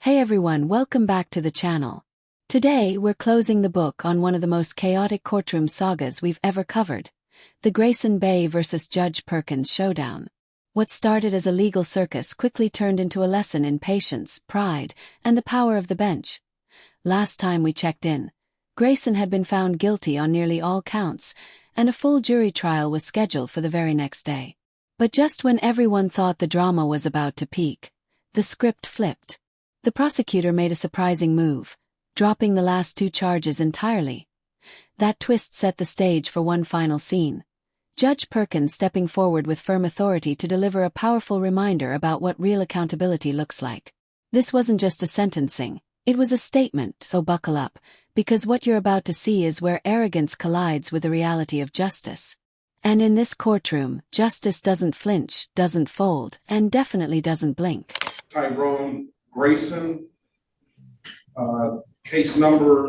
Hey everyone, welcome back to the channel. Today we're closing the book on one of the most chaotic courtroom sagas we've ever covered, the Grayson Bay vs. Judge Perkins showdown. What started as a legal circus quickly turned into a lesson in patience, pride, and the power of the bench. Last time we checked in, Grayson had been found guilty on nearly all counts, and a full jury trial was scheduled for the very next day. But just when everyone thought the drama was about to peak, the script flipped. The prosecutor made a surprising move, dropping the last two charges entirely. That twist set the stage for one final scene. Judge Perkins stepping forward with firm authority to deliver a powerful reminder about what real accountability looks like. This wasn't just a sentencing, it was a statement, so buckle up, because what you're about to see is where arrogance collides with the reality of justice. And in this courtroom, justice doesn't flinch, doesn't fold, and definitely doesn't blink. Tyrone Grayson, case number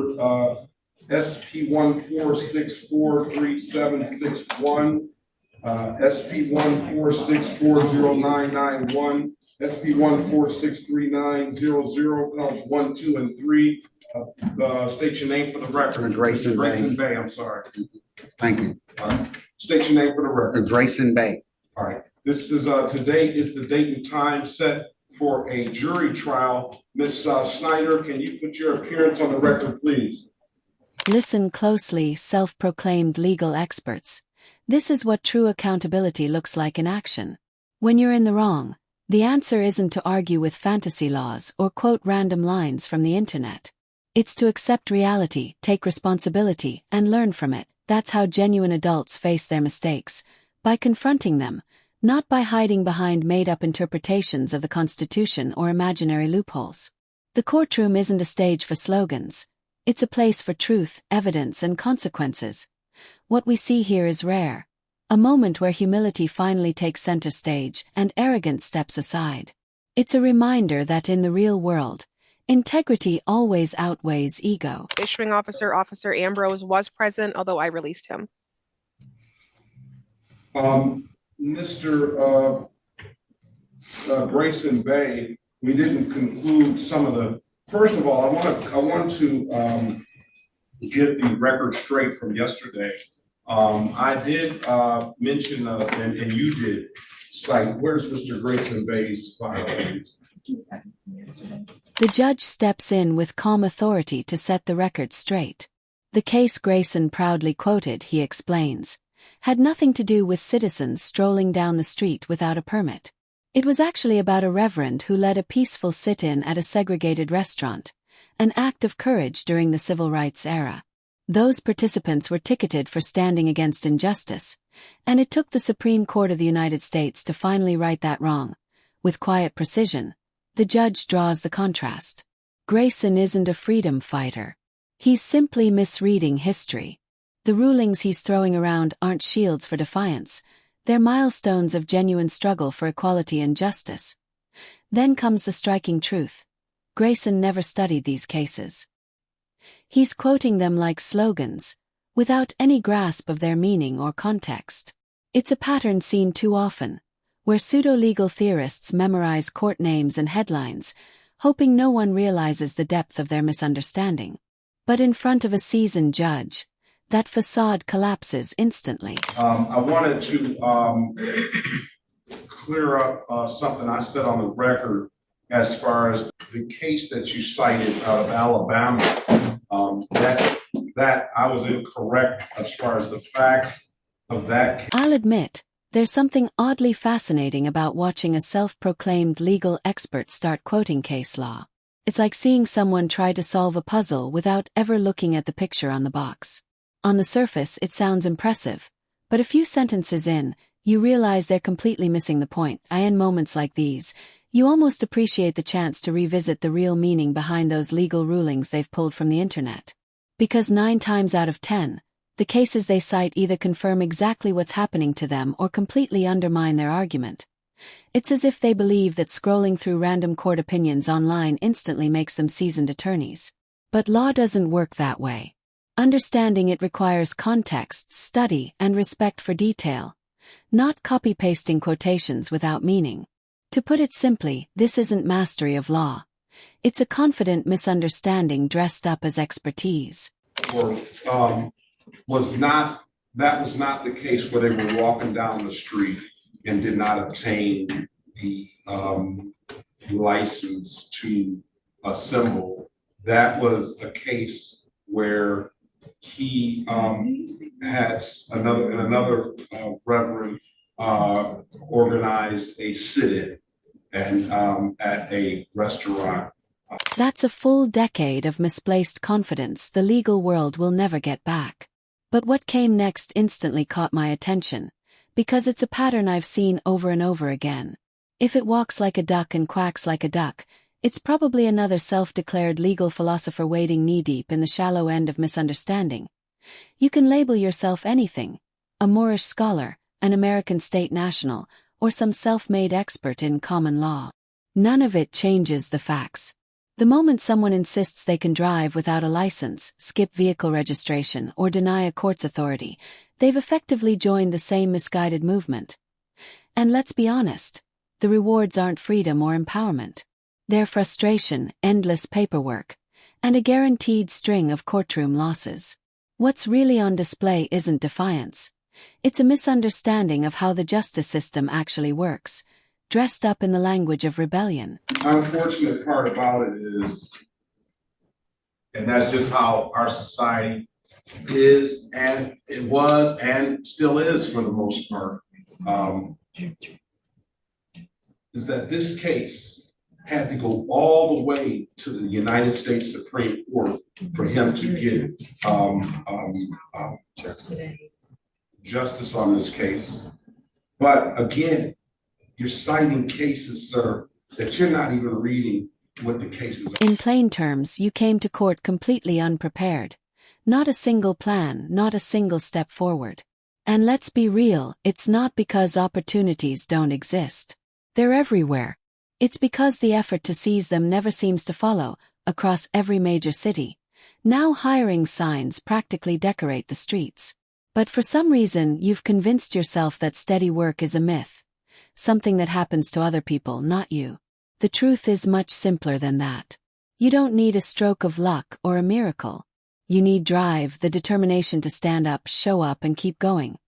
SP14643761, SP14640991, SP14639001, counts 1, 2, and 3. State your name for the record. Grayson Bay. I'm sorry. Thank you. State your name for the record. Grayson Bay. All right. This is today is the date and time set for a jury trial. Ms. Snyder, can you put your appearance on the record, please? Listen closely, self-proclaimed legal experts. This is what true accountability looks like in action. When you're in the wrong, the answer isn't to argue with fantasy laws or quote random lines from the internet. It's to accept reality, take responsibility, and learn from it. That's how genuine adults face their mistakes, by confronting them, not by hiding behind made-up interpretations of the Constitution or imaginary loopholes. The courtroom isn't a stage for slogans. It's a place for truth, evidence, and consequences. What we see here is rare. A moment where humility finally takes center stage and arrogance steps aside. It's a reminder that in the real world, integrity always outweighs ego. Issuing officer, Officer Ambrose, was present, although I released him. Mr. Grayson Bay, we didn't conclude some of the. First of all, I want to get the record straight from yesterday. I did mention, and you did cite. Where's Mr. Grayson Bay's file? The judge steps in with calm authority to set the record straight. The case Grayson proudly quoted, he explains, had nothing to do with citizens strolling down the street without a permit. It was actually about a reverend who led a peaceful sit-in at a segregated restaurant, an act of courage during the civil rights era. Those participants were ticketed for standing against injustice, and it took the Supreme Court of the United States to finally right that wrong. With quiet precision, the judge draws the contrast. Grayson isn't a freedom fighter. He's simply misreading history. The rulings he's throwing around aren't shields for defiance, they're milestones of genuine struggle for equality and justice. Then comes the striking truth. Grayson never studied these cases. He's quoting them like slogans, without any grasp of their meaning or context. It's a pattern seen too often, where pseudo-legal theorists memorize court names and headlines, hoping no one realizes the depth of their misunderstanding. But in front of a seasoned judge, that facade collapses instantly. I wanted to clear up something I said on the record as far as the case that you cited out of Alabama. That I was incorrect as far as the facts of that case. I'll admit, there's something oddly fascinating about watching a self-proclaimed legal expert start quoting case law. It's like seeing someone try to solve a puzzle without ever looking at the picture on the box. On the surface, it sounds impressive, but a few sentences in, you realize they're completely missing the point. In moments like these, you almost appreciate the chance to revisit the real meaning behind those legal rulings they've pulled from the internet. Because 9 times out of 10, the cases they cite either confirm exactly what's happening to them or completely undermine their argument. It's as if they believe that scrolling through random court opinions online instantly makes them seasoned attorneys. But law doesn't work that way. Understanding it requires context, study, and respect for detail, not copy-pasting quotations without meaning. To put it simply, this isn't mastery of law. It's a confident misunderstanding dressed up as expertise. Or that was not the case where they were walking down the street and did not obtain the license to assemble. That was a case where he has another reverend organized a sit-in and at a restaurant. That's a full decade of misplaced confidence the legal world will never get back. But what came next instantly caught my attention, because it's a pattern I've seen over and over again. If it walks like a duck and quacks like a duck, it's probably another self-declared legal philosopher wading knee-deep in the shallow end of misunderstanding. You can label yourself anything: a Moorish scholar, an American state national, or some self-made expert in common law. None of it changes the facts. The moment someone insists they can drive without a license, skip vehicle registration, or deny a court's authority, they've effectively joined the same misguided movement. And let's be honest, the rewards aren't freedom or empowerment. They're frustration, endless paperwork, and a guaranteed string of courtroom losses. What's really on display isn't defiance. It's a misunderstanding of how the justice system actually works, dressed up in the language of rebellion. The unfortunate part about it is, and that's just how our society is, and it was, and still is for the most part, is that this case had to go all the way to the United States Supreme Court for him to get justice on this case. But again, you're citing cases, sir, that you're not even reading what the cases are. In plain terms, you came to court completely unprepared. Not a single plan, not a single step forward. And let's be real, it's not because opportunities don't exist. They're everywhere. It's because the effort to seize them never seems to follow, across every major city. Now hiring signs practically decorate the streets. But for some reason, you've convinced yourself that steady work is a myth. Something that happens to other people, not you. The truth is much simpler than that. You don't need a stroke of luck or a miracle. You need drive, the determination to stand up, show up, and keep going.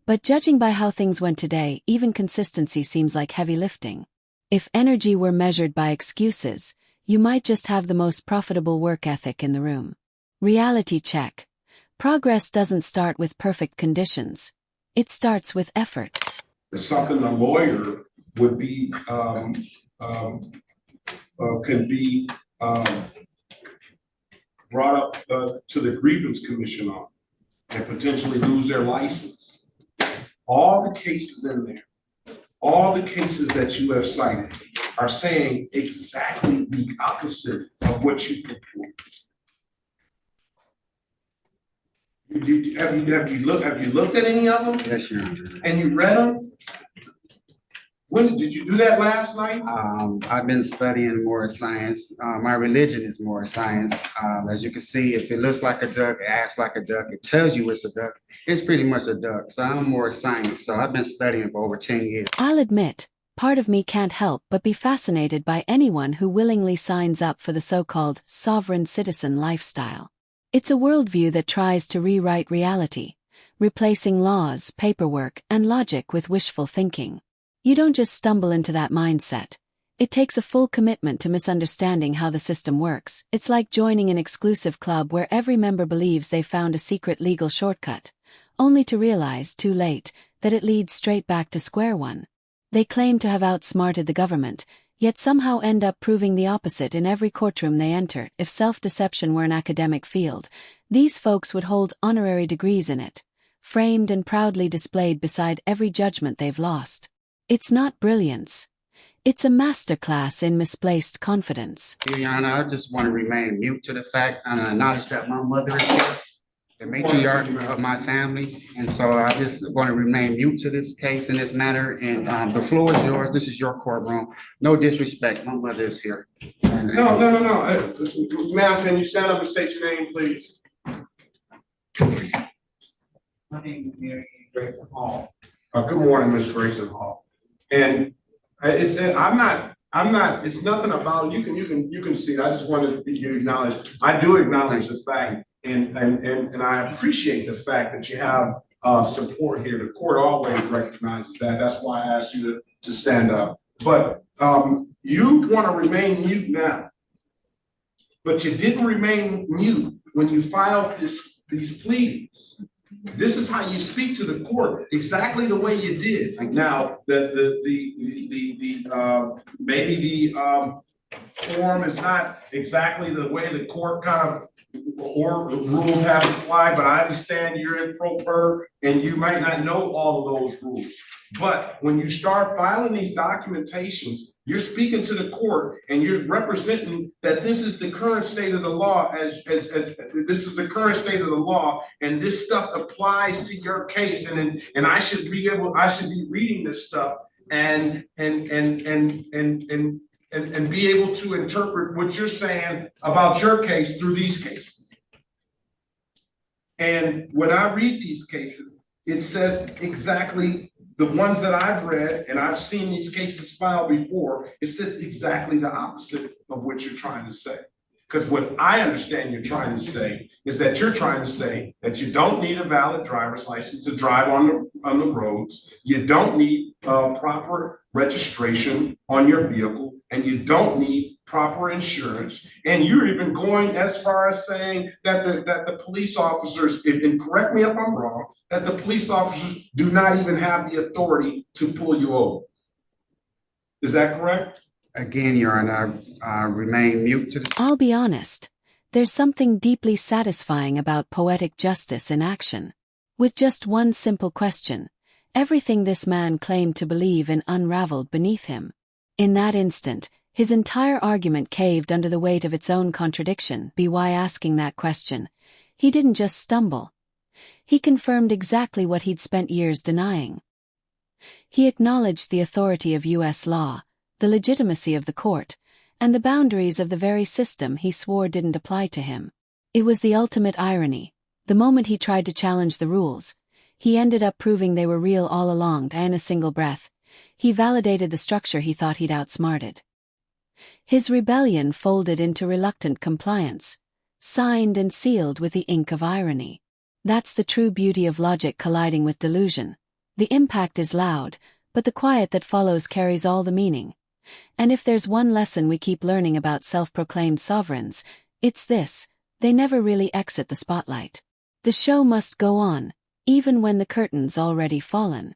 But judging by how things went today, even consistency seems like heavy lifting. If energy were measured by excuses, you might just have the most profitable work ethic in the room. Reality check. Progress doesn't start with perfect conditions. It starts with effort. It's something a lawyer would be, can be brought up to the grievance commission on and potentially lose their license. All the cases in there, all the cases that you have cited are saying exactly the opposite of what you purport. Have you looked at any of them? Yes, Your Honor. And you read them? When did you do that last night? I've been studying more science. My religion is more science. As you can see, if it looks like a duck, it acts like a duck, it tells you it's a duck, it's pretty much a duck. So I'm more science. So I've been studying for over 10 years. I'll admit, part of me can't help but be fascinated by anyone who willingly signs up for the so-called sovereign citizen lifestyle. It's a worldview that tries to rewrite reality, replacing laws, paperwork, and logic with wishful thinking. You don't just stumble into that mindset. It takes a full commitment to misunderstanding how the system works. It's like joining an exclusive club where every member believes they've found a secret legal shortcut, only to realize, too late, that it leads straight back to square one. They claim to have outsmarted the government, yet somehow end up proving the opposite in every courtroom they enter. If self-deception were an academic field, these folks would hold honorary degrees in it, framed and proudly displayed beside every judgment they've lost. It's not brilliance. It's a masterclass in misplaced confidence. Your Honor, I just want to remain mute to the fact and acknowledge that my mother is here, the matriarch of my family. And so I just want to remain mute to this case in this matter. And the floor is yours. This is your courtroom. No disrespect. My mother is here. No. Ma'am, can you stand up and state your name, please? My name is Mary Grayson Hall. Good morning, Ms. Grayson Hall. And I'm not I'm not, it's nothing about, you can see it. I just wanted you to acknowledge, I do acknowledge the fact, and I appreciate the fact that you have support here. The court always recognizes that. That's why I asked you to stand up. But you want to remain mute now, but you didn't remain mute when you filed these pleadings. This is how you speak to the court, exactly the way you did. Now, maybe the form is not exactly the way the court kind of or the rules have to fly, but I understand you're in pro per and you might not know all of those rules. But when you start filing these documentations, you're speaking to the court and you're representing that this is the current state of the law as this is the current state of the law, and this stuff applies to your case, and I should be reading this stuff and be able to interpret what you're saying about your case through these cases. And when I read these cases, it says exactly the ones that I've read, and I've seen these cases filed before, it says exactly the opposite of what you're trying to say. Because what I understand you're trying to say is that you're trying to say that you don't need a valid driver's license to drive on the roads, you don't need proper registration on your vehicle, and you don't need proper insurance. And you're even going as far as saying that the police officers, and correct me if I'm wrong, that the police officers do not even have the authority to pull you over. Is that correct? Again, Your Honor, I remain mute to the. I'll be honest. There's something deeply satisfying about poetic justice in action. With just one simple question, everything this man claimed to believe in unraveled beneath him. In that instant, his entire argument caved under the weight of its own contradiction. By asking that question, he didn't just stumble. He confirmed exactly what he'd spent years denying. He acknowledged the authority of U.S. law, the legitimacy of the court, and the boundaries of the very system he swore didn't apply to him. It was the ultimate irony. The moment he tried to challenge the rules, he ended up proving they were real all along, and in a single breath, he validated the structure he thought he'd outsmarted. His rebellion folded into reluctant compliance, signed and sealed with the ink of irony. That's the true beauty of logic colliding with delusion. The impact is loud, but the quiet that follows carries all the meaning. And if there's one lesson we keep learning about self-proclaimed sovereigns, it's this: they never really exit the spotlight. The show must go on, even when the curtain's already fallen.